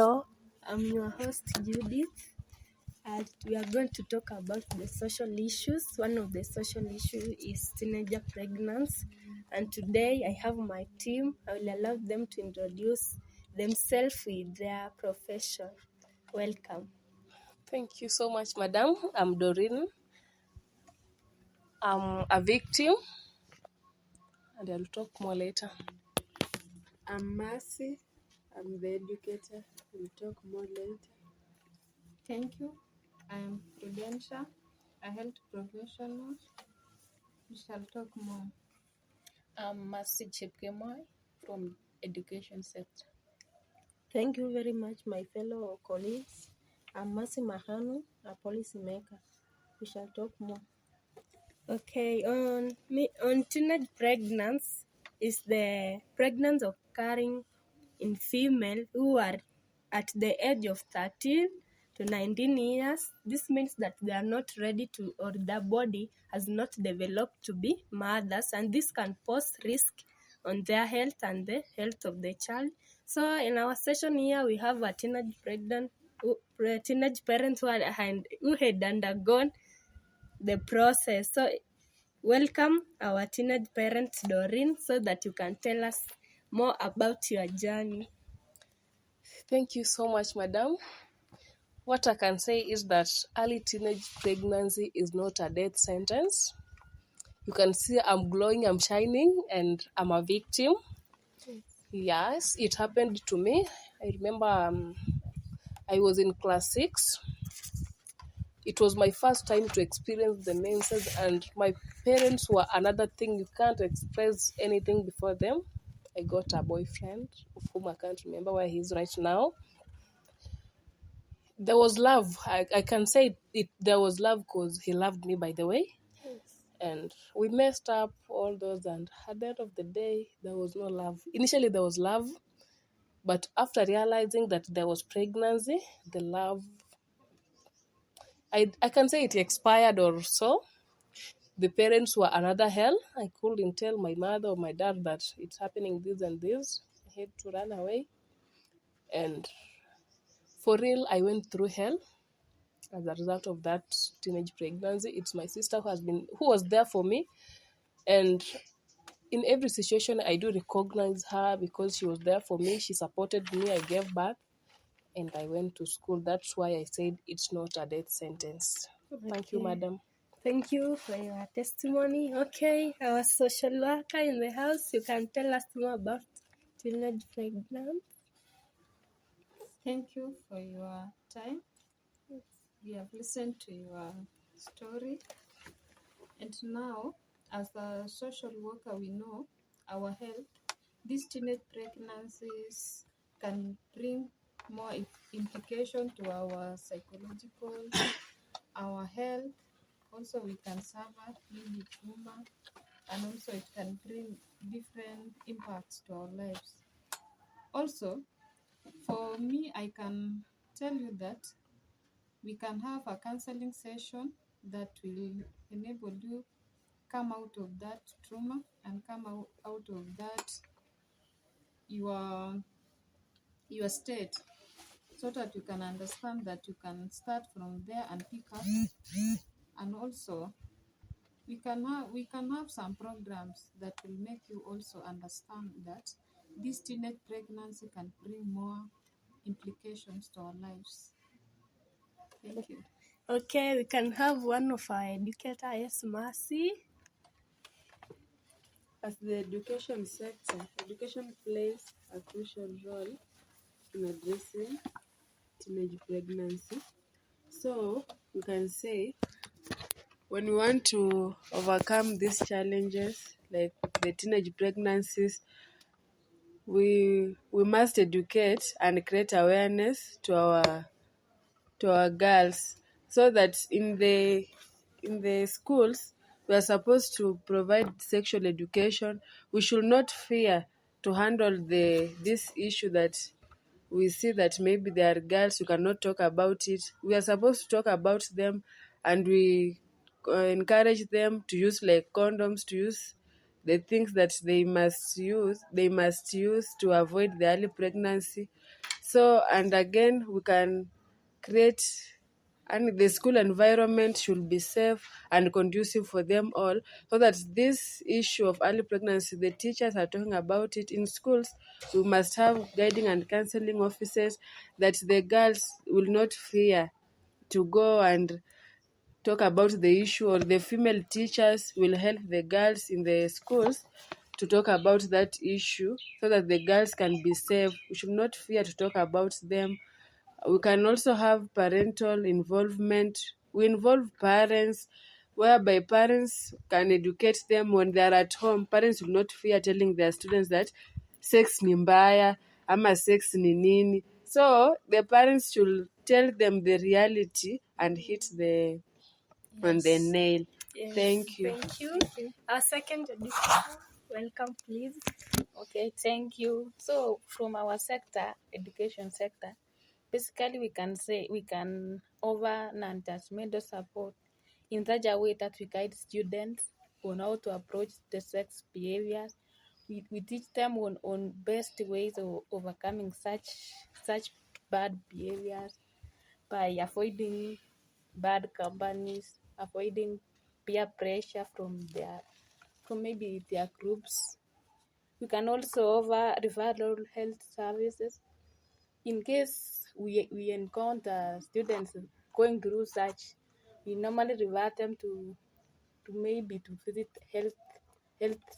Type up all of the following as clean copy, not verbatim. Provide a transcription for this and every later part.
Hello, I'm your host Judith, and we are going to talk about the social issues. One of the social issues is teenager pregnancy, and today I have my team. I will allow them to introduce themselves with their profession. Welcome. Thank you so much, madam. I'm Doreen. I'm a victim, and I'll talk more later. I'm Mercy. I'm the educator. We'll talk more later. Thank you. I'm Prudentia, a health professional. We shall talk more. I'm Mercy Chepkemoi from education sector. Thank you very much, my fellow colleagues. I'm Mercy Mahanu, a policymaker. We shall talk more. Okay, on teenage pregnancy is the pregnancy occurring in female who are at the age of 13 to 19 years. This means that they are not ready to, or their body has not developed to be mothers, and this can pose risk on their health and the health of the child. So in our session here, we have a teenage teenage parents who had undergone the process. So welcome our teenage parent Doreen, so that you can tell us more about your journey. Thank you so much, madam. What I can say is that early teenage pregnancy is not a death sentence. You can see I'm glowing, I'm shining, and I'm a victim. Yes, it happened to me. I remember I was in class 6. It was my first time to experience the menses, and my parents were another thing. You can't express anything before them. I got a boyfriend of whom I can't remember where he is right now. There was love. I can say it. There was love because he loved me, by the way. Yes. And we messed up all those, and at the end of the day, there was no love. Initially, there was love, but after realizing that there was pregnancy, the love, I can say it expired or so. The parents were another hell. I couldn't tell my mother or my dad that it's happening this and this. I had to run away. And for real, I went through hell as a result of that teenage pregnancy. It's my sister who was there for me. And in every situation, I do recognize her because she was there for me. She supported me. I gave back. And I went to school. That's why I said it's not a death sentence. Thank you, madam. Thank you for your testimony. Okay, our social worker in the house, you can tell us more about teenage pregnancy. Thank you for your time. We have listened to your story. And now, as a social worker, we know our health. These teenage pregnancies can bring more implication to our psychological, our health. Also, we can suffer maybe trauma, and also it can bring different impacts to our lives. Also, for me, I can tell you that we can have a counseling session that will enable you come out of that trauma and come out of that your state, so that you can understand that you can start from there and pick up. And also we can have some programs that will make you also understand that this teenage pregnancy can bring more implications to our lives. Thank you. Okay, we can have one of our educator, yes, Mercy. As the education sector, education plays a crucial role in addressing teenage pregnancy. So you can say when we want to overcome these challenges like the teenage pregnancies, we must educate and create awareness to our girls, so that in the schools we are supposed to provide sexual education. We should not fear to handle this issue that we see that maybe there are girls who cannot talk about it. We are supposed to talk about them, and we encourage them to use like condoms, to use the things that they must use to avoid the early pregnancy. So, and again, we can create, and the school environment should be safe and conducive for them all, so that this issue of early pregnancy, the teachers are talking about it in schools. We must have guiding and counseling officers, that the girls will not fear to go and talk about the issue, or the female teachers will help the girls in the schools to talk about that issue, so that the girls can be safe. We should not fear to talk about them. We can also have parental involvement. We involve parents, whereby parents can educate them when they are at home. Parents will not fear telling their students that sex ni mbaya ama sex ni nini. So the parents should tell them the reality and hit the on the nail. Yes. Thank you. Thank you. Our second educator, welcome, please. Okay, thank you. So from our sector, education sector, basically we can say we can offer non-judgmental support in such a way that we guide students on how to approach the sex behaviors. We teach them on best ways of overcoming such bad behaviors by avoiding bad companies, avoiding peer pressure from maybe their groups. We can also offer referral health services in case we encounter students going through such. We normally refer them to maybe to visit health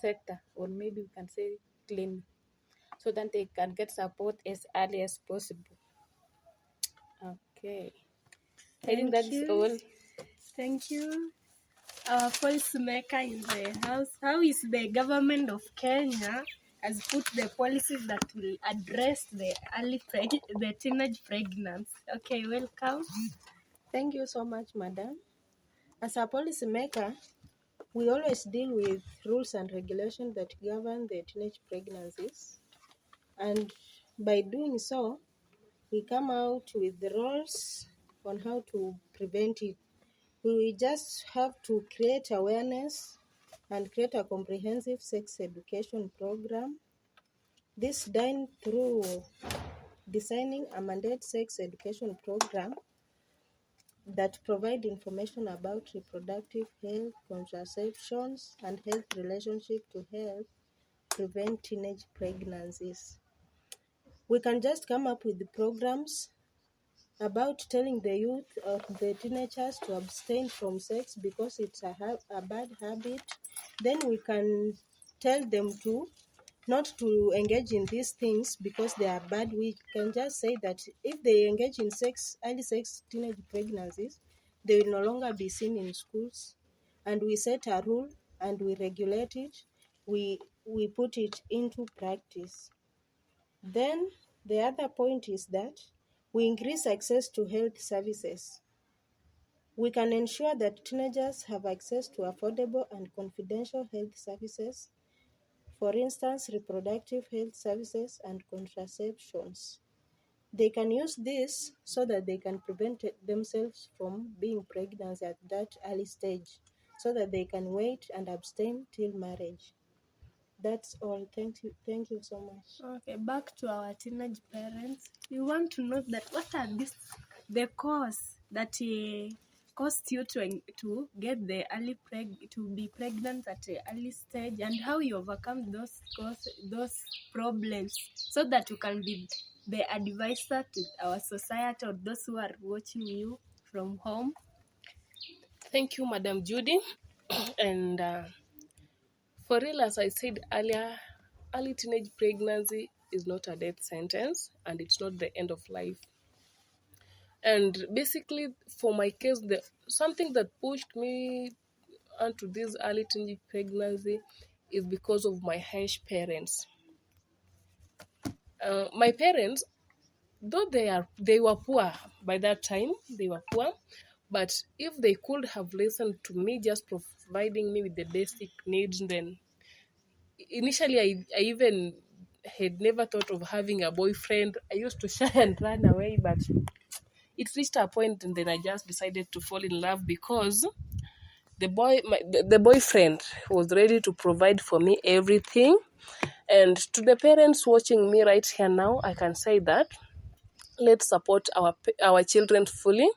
sector, or maybe we can say clinic, so that they can get support as early as possible. Okay, I think that is all. Thank you. Our policymaker in the house. How is the government of Kenya has put the policies that will address the the teenage pregnancy? Okay, welcome. Thank you so much, madam. As a policymaker, we always deal with rules and regulations that govern the teenage pregnancies, and by doing so, we come out with the rules on how to prevent it. We just have to create awareness and create a comprehensive sex education program. This done through designing a mandate sex education program that provide information about reproductive health, contraceptions, and health relationship to help prevent teenage pregnancies. We can just come up with the programs about telling the youth or the teenagers to abstain from sex because it's a bad habit. Then we can tell them to not to engage in these things because they are bad. We can just say that if they engage in early sex, teenage pregnancies, they will no longer be seen in schools. And we set a rule and we regulate it. We put it into practice. Then the other point is that we increase access to health services. We can ensure that teenagers have access to affordable and confidential health services, for instance, reproductive health services and contraceptions. They can use this so that they can prevent themselves from being pregnant at that early stage, so that they can wait and abstain till marriage. That's all. Thank you. Thank you so much. Okay, back to our teenage parents. We want to know that what are the cause that caused you to get the to be pregnant at the early stage, and how you overcome those problems, so that you can be the advisor to our society or those who are watching you from home. Thank you, Madam Judy. And for real, as I said earlier, early teenage pregnancy is not a death sentence, and it's not the end of life. And basically, for my case, something that pushed me onto this early teenage pregnancy is because of my harsh parents. My parents, though they were poor by that time, they were poor, but if they could have listened to me, just providing me with the basic needs, then initially I even had never thought of having a boyfriend. I used to shy and run away, but it reached a point, and then I just decided to fall in love because the boyfriend was ready to provide for me everything. And to the parents watching me right here now, I can say that let's support our children fully,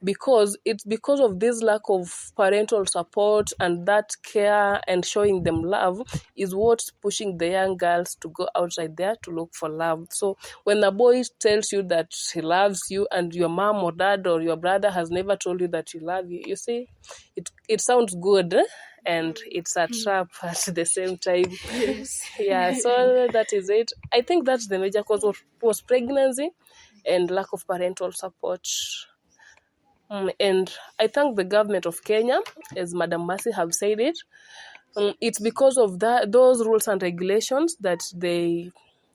because it's because of this lack of parental support and that care and showing them love is what's pushing the young girls to go outside there to look for love. So when a boy tells you that he loves you and your mom or dad or your brother has never told you that he loves you, you see, it sounds good, and it's a trap at the same time. Yes. Yeah, so that is it. I think that's the major cause was pregnancy and lack of parental support. And I thank the government of Kenya, as Madam Mercy have said it. It's because of those rules and regulations that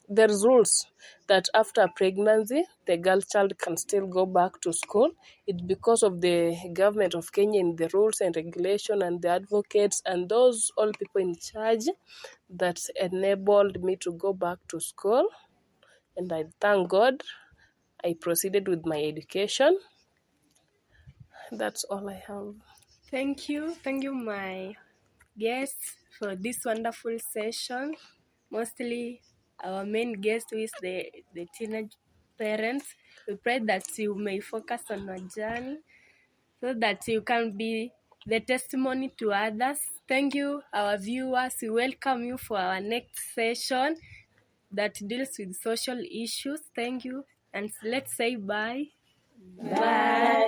there's rules that after pregnancy, the girl child can still go back to school. It's because of the government of Kenya and the rules and regulation and the advocates and those all people in charge that enabled me to go back to school. And I thank God I proceeded with my education. That's all I have. Thank you, my guests, for this wonderful session. Mostly our main guest, who is the teenage parents. We pray that you may focus on your journey so that you can be the testimony to others. Thank you, our viewers. We welcome you for our next session that deals with social issues. Thank you, and let's say bye. Bye.